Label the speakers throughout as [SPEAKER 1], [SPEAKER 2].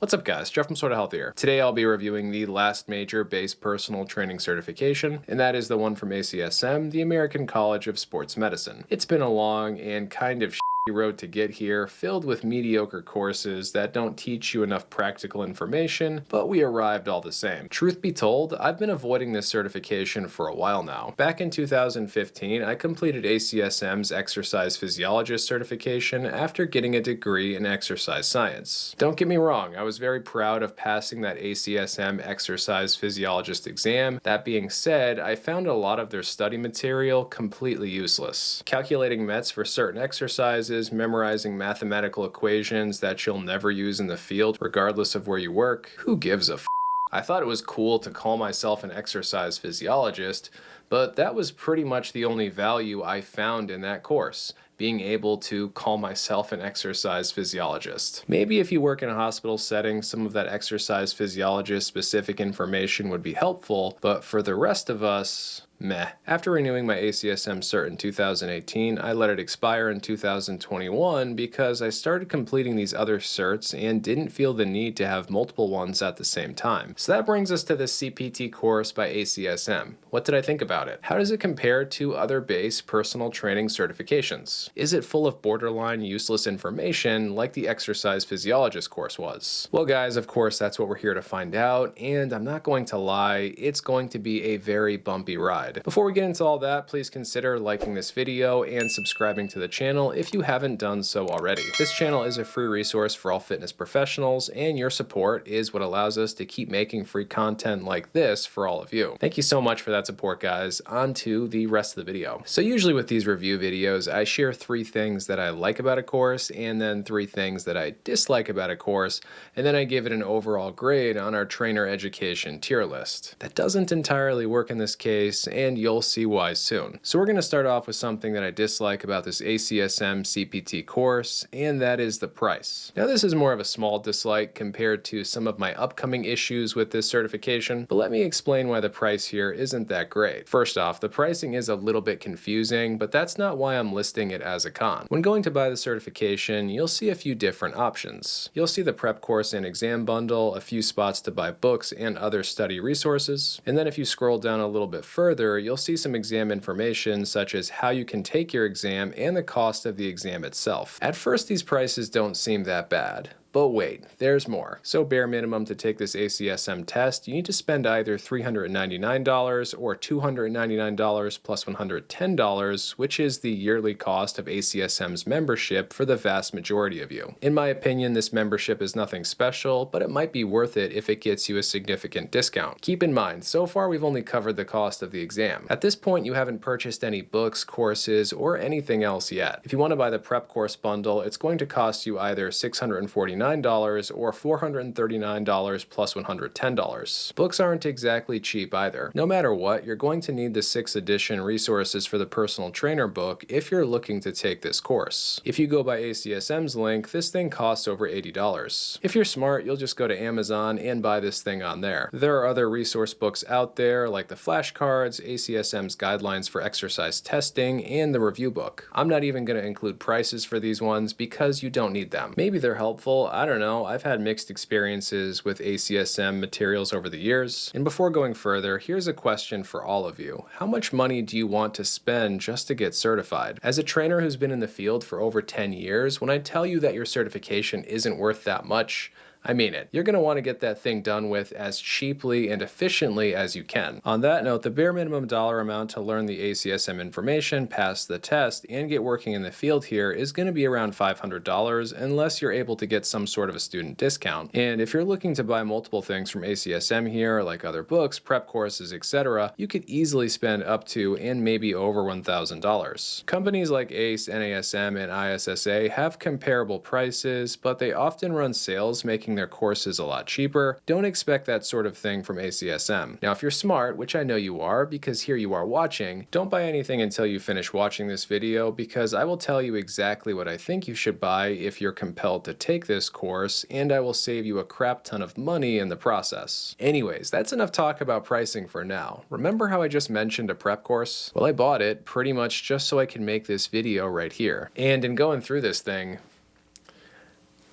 [SPEAKER 1] What's up guys, Jeff from Sorta Healthy here. Today I'll be reviewing the last major base personal training certification, and that is the one from ACSM, the American College of Sports Medicine. It's been a long and kind of road to get here, filled with mediocre courses that don't teach you enough practical information, but we arrived all the same. Truth be told, I've been avoiding this certification for a while now. Back in 2015, I completed ACSM's exercise physiologist certification after getting a degree in exercise science. Don't get me wrong, I was very proud of passing that ACSM exercise physiologist exam. That being said, I found a lot of their study material completely useless. Calculating METs for certain exercises, memorizing mathematical equations that you'll never use in the field regardless of where you work. Who gives a f? I thought it was cool to call myself an exercise physiologist, but that was pretty much the only value I found in that course, being able to call myself an exercise physiologist. Maybe if you work in a hospital setting, some of that exercise physiologist specific information would be helpful, but for the rest of us, meh. After renewing my ACSM cert in 2018, I let it expire in 2021 because I started completing these other certs and didn't feel the need to have multiple ones at the same time. So that brings us to this CPT course by ACSM. What did I think about it? How does it compare to other base personal training certifications? Is it full of borderline useless information like the exercise physiologist course was? Well guys, of course that's what we're here to find out, and I'm not going to lie, it's going to be a very bumpy ride. Before we get into all that, please consider liking this video and subscribing to the channel if you haven't done so already. This channel is a free resource for all fitness professionals, and your support is what allows us to keep making free content like this for all of you. Thank you so much for that support, guys. On to the rest of the video. So usually with these review videos, I share 3 things that I like about a course and then 3 things that I dislike about a course, and then I give it an overall grade on our trainer education tier list. That doesn't entirely work in this case, and you'll see why soon. So we're going to start off with something that I dislike about this ACSM CPT course, and that is the price. Now this is more of a small dislike compared to some of my upcoming issues with this certification, but let me explain why the price here isn't that great. First off, the pricing is a little bit confusing, but that's not why I'm listing it as a con. When going to buy the certification, you'll see a few different options. You'll see the prep course and exam bundle, a few spots to buy books and other study resources, and then if you scroll down a little bit further, you'll see some exam information such as how you can take your exam and the cost of the exam itself. At first, these prices don't seem that bad. But wait, there's more. So bare minimum to take this ACSM test, you need to spend either $399 or $299 plus $110, which is the yearly cost of ACSM's membership for the vast majority of you. In my opinion, this membership is nothing special, but it might be worth it if it gets you a significant discount. Keep in mind, so far we've only covered the cost of the exam. At this point, you haven't purchased any books, courses, or anything else yet. If you want to buy the prep course bundle, it's going to cost you either $649 or $439 plus $110. Books aren't exactly cheap either. No matter what, you're going to need the 6th edition resources for the personal trainer book if you're looking to take this course. If you go by ACSM's link, this thing costs over $80. If you're smart, you'll just go to Amazon and buy this thing on there. There are other resource books out there like the flashcards, ACSM's guidelines for exercise testing, and the review book. I'm not even going to include prices for these ones because you don't need them. Maybe they're helpful, I don't know, I've had mixed experiences with ACSM materials over the years. And before going further, here's a question for all of you. How much money do you want to spend just to get certified? As a trainer who's been in the field for over 10 years, when I tell you that your certification isn't worth that much, I mean it. You're going to want to get that thing done with as cheaply and efficiently as you can. On that note, the bare minimum dollar amount to learn the ACSM information, pass the test, and get working in the field here is going to be around $500 unless you're able to get some sort of a student discount. And if you're looking to buy multiple things from ACSM here, like other books, prep courses, etc., you could easily spend up to and maybe over $1,000. Companies like ACE, NASM, and ISSA have comparable prices, but they often run sales making their courses a lot cheaper. Don't expect that sort of thing from ACSM. Now, if you're smart, which I know you are because here you are watching, don't buy anything until you finish watching this video because I will tell you exactly what I think you should buy if you're compelled to take this course, and I will save you a crap ton of money in the process. Anyways, that's enough talk about pricing for now. Remember how I just mentioned a prep course? Well, I bought it pretty much just so I can make this video right here. And in going through this thing,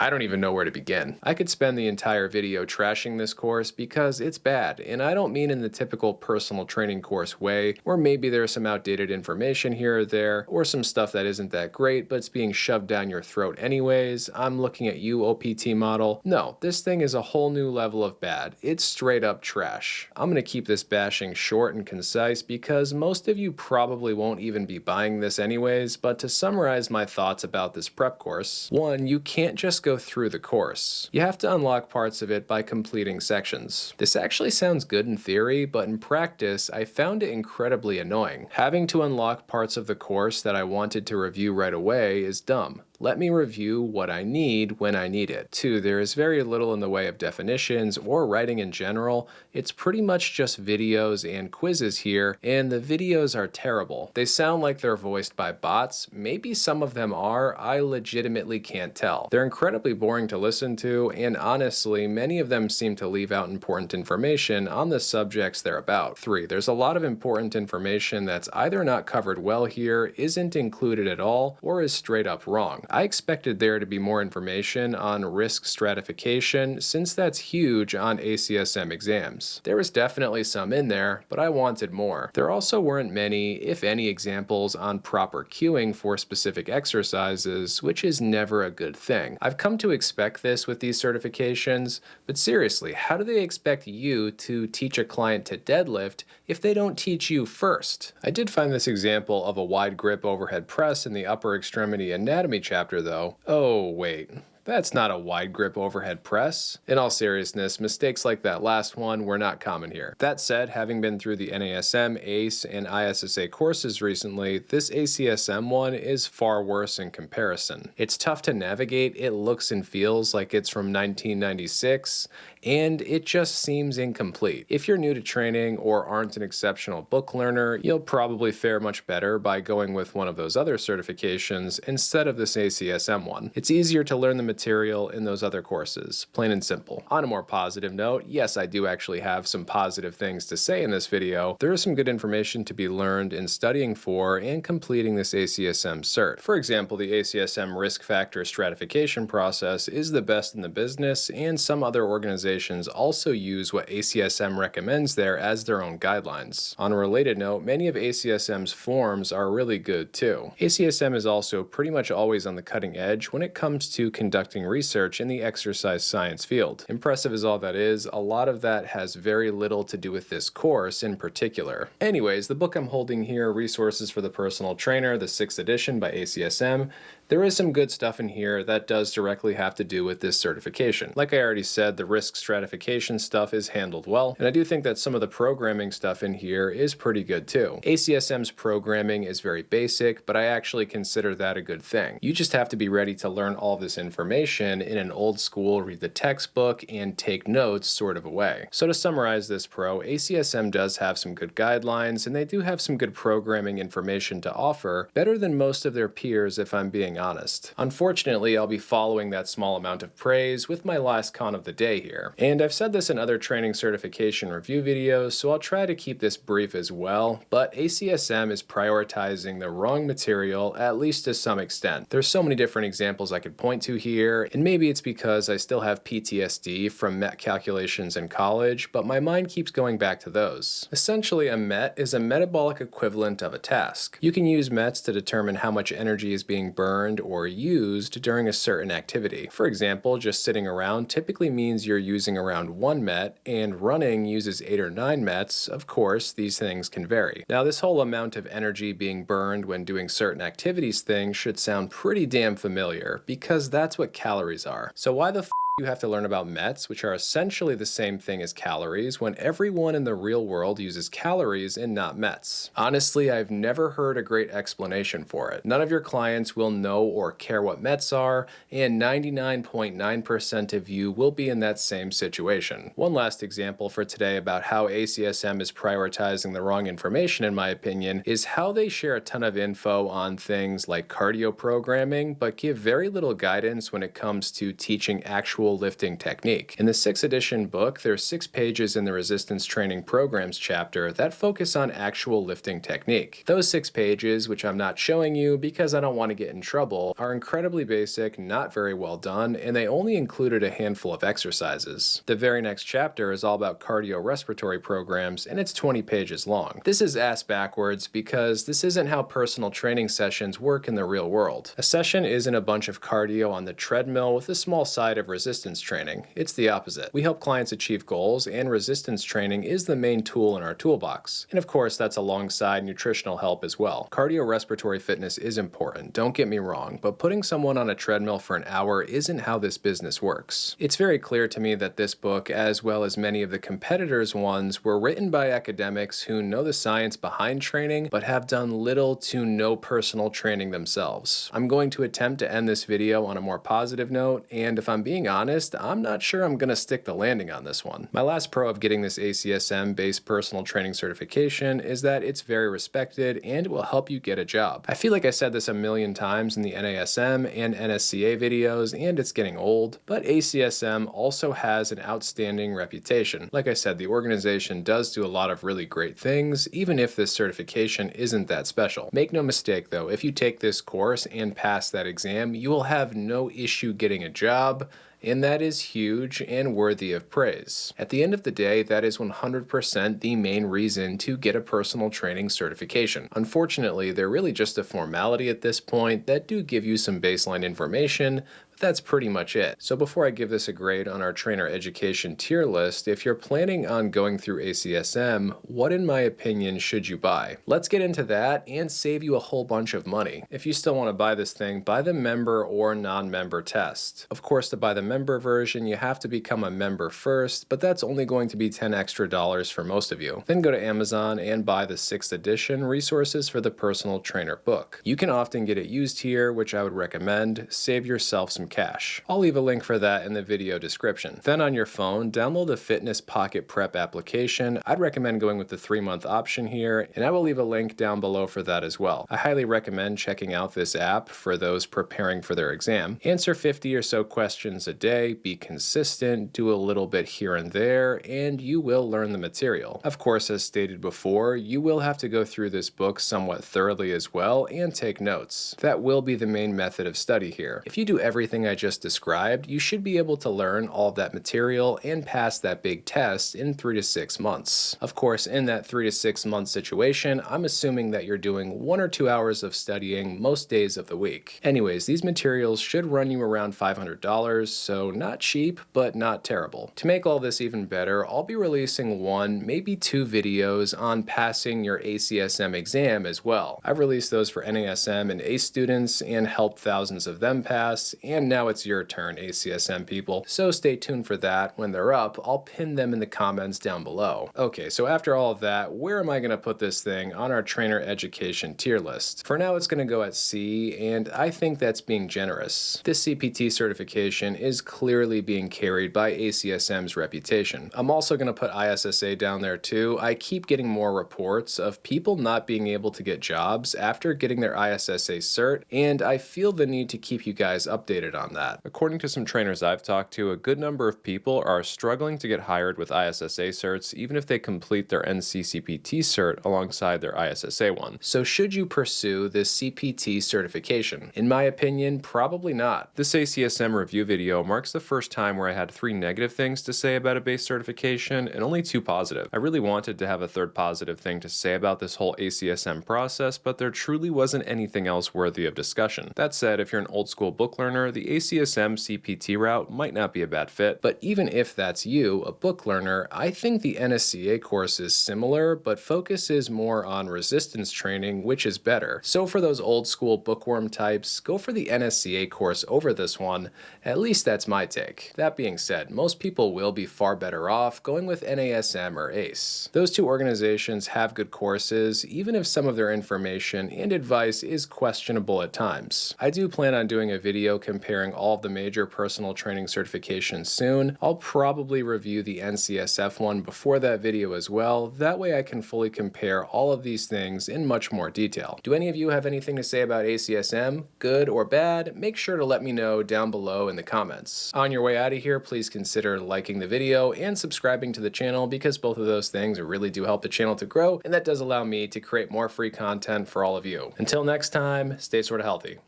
[SPEAKER 1] I don't even know where to begin. I could spend the entire video trashing this course because it's bad, and I don't mean in the typical personal training course way, where maybe there's some outdated information here or there, or some stuff that isn't that great but it's being shoved down your throat anyways. I'm looking at you, OPT model. No, this thing is a whole new level of bad. It's straight up trash. I'm gonna keep this bashing short and concise because most of you probably won't even be buying this anyways, but to summarize my thoughts about this prep course, 1, you can't just go through the course. You have to unlock parts of it by completing sections. This actually sounds good in theory, but in practice, I found it incredibly annoying. Having to unlock parts of the course that I wanted to review right away is dumb. Let me review what I need when I need it. 2, there is very little in the way of definitions or writing in general. It's pretty much just videos and quizzes here, and the videos are terrible. They sound like they're voiced by bots. Maybe some of them are, I legitimately can't tell. They're incredibly boring to listen to, and honestly, many of them seem to leave out important information on the subjects they're about. 3, there's a lot of important information that's either not covered well here, isn't included at all, or is straight up wrong. I expected there to be more information on risk stratification since that's huge on ACSM exams. There was definitely some in there, but I wanted more. There also weren't many, if any, examples on proper cueing for specific exercises, which is never a good thing. I've come to expect this with these certifications, but seriously, how do they expect you to teach a client to deadlift if they don't teach you first? I did find this example of a wide grip overhead press in the upper extremity anatomy chapter though. Oh wait, that's not a wide grip overhead press. In all seriousness, mistakes like that last one were not common here. That said, having been through the NASM, ACE, and ISSA courses recently, this ACSM one is far worse in comparison. It's tough to navigate, it looks and feels like it's from 1996, and it just seems incomplete. If you're new to training or aren't an exceptional book learner, you'll probably fare much better by going with one of those other certifications instead of this ACSM one. It's easier to learn the material in those other courses, plain and simple. On a more positive note, yes, I do actually have some positive things to say in this video. There is some good information to be learned in studying for and completing this ACSM cert. For example, the ACSM risk factor stratification process is the best in the business, and some other organizations also use what ACSM recommends there as their own guidelines. On a related note, many of ACSM's forms are really good too. ACSM is also pretty much always on the cutting edge when it comes to conducting research in the exercise science field. Impressive as all that is, a lot of that has very little to do with this course in particular. Anyways, the book I'm holding here, Resources for the Personal Trainer, the 6th edition by ACSM, there is some good stuff in here that does directly have to do with this certification. Like I already said, the risk stratification stuff is handled well, and I do think that some of the programming stuff in here is pretty good too. ACSM's programming is very basic, but I actually consider that a good thing. You just have to be ready to learn all this information in an old school, read the textbook, and take notes sort of a way. So to summarize this pro, ACSM does have some good guidelines, and they do have some good programming information to offer, better than most of their peers if I'm being honest. Unfortunately, I'll be following that small amount of praise with my last con of the day here. And I've said this in other training certification review videos, so I'll try to keep this brief as well, but ACSM is prioritizing the wrong material, at least to some extent. There's so many different examples I could point to here, and maybe it's because I still have PTSD from MET calculations in college, but my mind keeps going back to those. Essentially, a MET is a metabolic equivalent of a task. You can use METs to determine how much energy is being burned or used during a certain activity. For example, just sitting around typically means you're using around 1 MET, and running uses 8 or 9 METs. Of course, these things can vary. Now, this whole amount of energy being burned when doing certain activities thing should sound pretty damn familiar, because that's what calories are. So why the you have to learn about METs, which are essentially the same thing as calories, when everyone in the real world uses calories and not METs? Honestly, I've never heard a great explanation for it. None of your clients will know or care what METs are, and 99.9% of you will be in that same situation. One last example for today about how ACSM is prioritizing the wrong information, in my opinion, is how they share a ton of info on things like cardio programming, but give very little guidance when it comes to teaching actual actual lifting technique. In the 6th edition book, there's 6 pages in the resistance training programs chapter that focus on actual lifting technique. Those 6 pages, which I'm not showing you because I don't want to get in trouble, are incredibly basic, not very well done, and they only included a handful of exercises. The very next chapter is all about cardiorespiratory programs, and it's 20 pages long. This is ass backwards because this isn't how personal training sessions work in the real world. A session isn't a bunch of cardio on the treadmill with a small side of resistance training. It's the opposite. We help clients achieve goals, and resistance training is the main tool in our toolbox. And of course, that's alongside nutritional help as well. Cardiorespiratory fitness is important, don't get me wrong, but putting someone on a treadmill for an hour isn't how this business works. It's very clear to me that this book, as well as many of the competitors' ones, were written by academics who know the science behind training, but have done little to no personal training themselves. I'm going to attempt to end this video on a more positive note, and if I'm being honest, I'm not sure I'm gonna stick the landing on this one. My last pro of getting this ACSM-based personal training certification is that it's very respected and it will help you get a job. I feel like I said this a million times in the NASM and NSCA videos, and it's getting old, but ACSM also has an outstanding reputation. Like I said, the organization does do a lot of really great things, even if this certification isn't that special. Make no mistake though, if you take this course and pass that exam, you will have no issue getting a job, and that is huge and worthy of praise. At the end of the day, that is 100% the main reason to get a personal training certification. Unfortunately, they're really just a formality at this point that do give you some baseline information, but that's pretty much it. So before I give this a grade on our trainer education tier list, if you're planning on going through ACSM, what in my opinion should you buy? Let's get into that and save you a whole bunch of money. If you still want to buy this thing, buy the member or non-member test. Of course, to buy the member version, you have to become a member first, but that's only going to be $10 extra for most of you. Then go to Amazon and buy the 6th edition resources for the personal trainer book. You can often get it used here, which I would recommend. Save yourself some cash. I'll leave a link for that in the video description. Then on your phone, download the Fitness Pocket Prep application. I'd recommend going with the 3-month option here, and I will leave a link down below for that as well. I highly recommend checking out this app for those preparing for their exam. Answer 50 or so questions a day, be consistent, do a little bit here and there, and you will learn the material. Of course, as stated before, you will have to go through this book somewhat thoroughly as well and take notes. That will be the main method of study here. If you do everything I just described, you should be able to learn all of that material and pass that big test in 3 to 6 months. Of course, in that 3 to 6 month situation, I'm assuming that you're doing 1 or 2 hours of studying most days of the week. Anyways, these materials should run you around $500, so not cheap, but not terrible. To make all this even better, I'll be releasing 1, maybe 2 videos on passing your ACSM exam as well. I've released those for NASM and ACE students and helped thousands of them pass, and now it's your turn, ACSM people, so stay tuned for that. When they're up, I'll pin them in the comments down below. Okay, so after all of that, where am I going to put this thing on our trainer education tier list? For now, it's going to go at C, and I think that's being generous. This CPT certification is clearly being carried by ACSM's reputation. I'm also going to put ISSA down there too. I keep getting more reports of people not being able to get jobs after getting their ISSA cert, and I feel the need to keep you guys updated on that. According to some trainers I've talked to, a good number of people are struggling to get hired with ISSA certs even if they complete their NCCPT cert alongside their ISSA one. So should you pursue this CPT certification? In my opinion, probably not. This ACSM review video marks the first time where I had 3 negative things to say about a base certification and only 2 positive. I really wanted to have a 3rd positive thing to say about this whole ACSM process, but there truly wasn't anything else worthy of discussion. That said, if you're an old school book learner, the ACSM CPT route might not be a bad fit, but even if that's you, a book learner, I think the NSCA course is similar, but focuses more on resistance training, which is better. So for those old school bookworm types, go for the NSCA course over this one. At least that's my take. That being said, most people will be far better off going with NASM or ACE. Those 2 organizations have good courses, even if some of their information and advice is questionable at times. I do plan on doing a video comparing comparing all of the major personal training certifications soon. I'll probably review the NCSF one before that video as well. That way I can fully compare all of these things in much more detail. Do any of you have anything to say about ACSM, good or bad? Make sure to let me know down below in the comments. On your way out of here, please consider liking the video and subscribing to the channel, because both of those things really do help the channel to grow, and that does allow me to create more free content for all of you. Until next time, stay sorta healthy.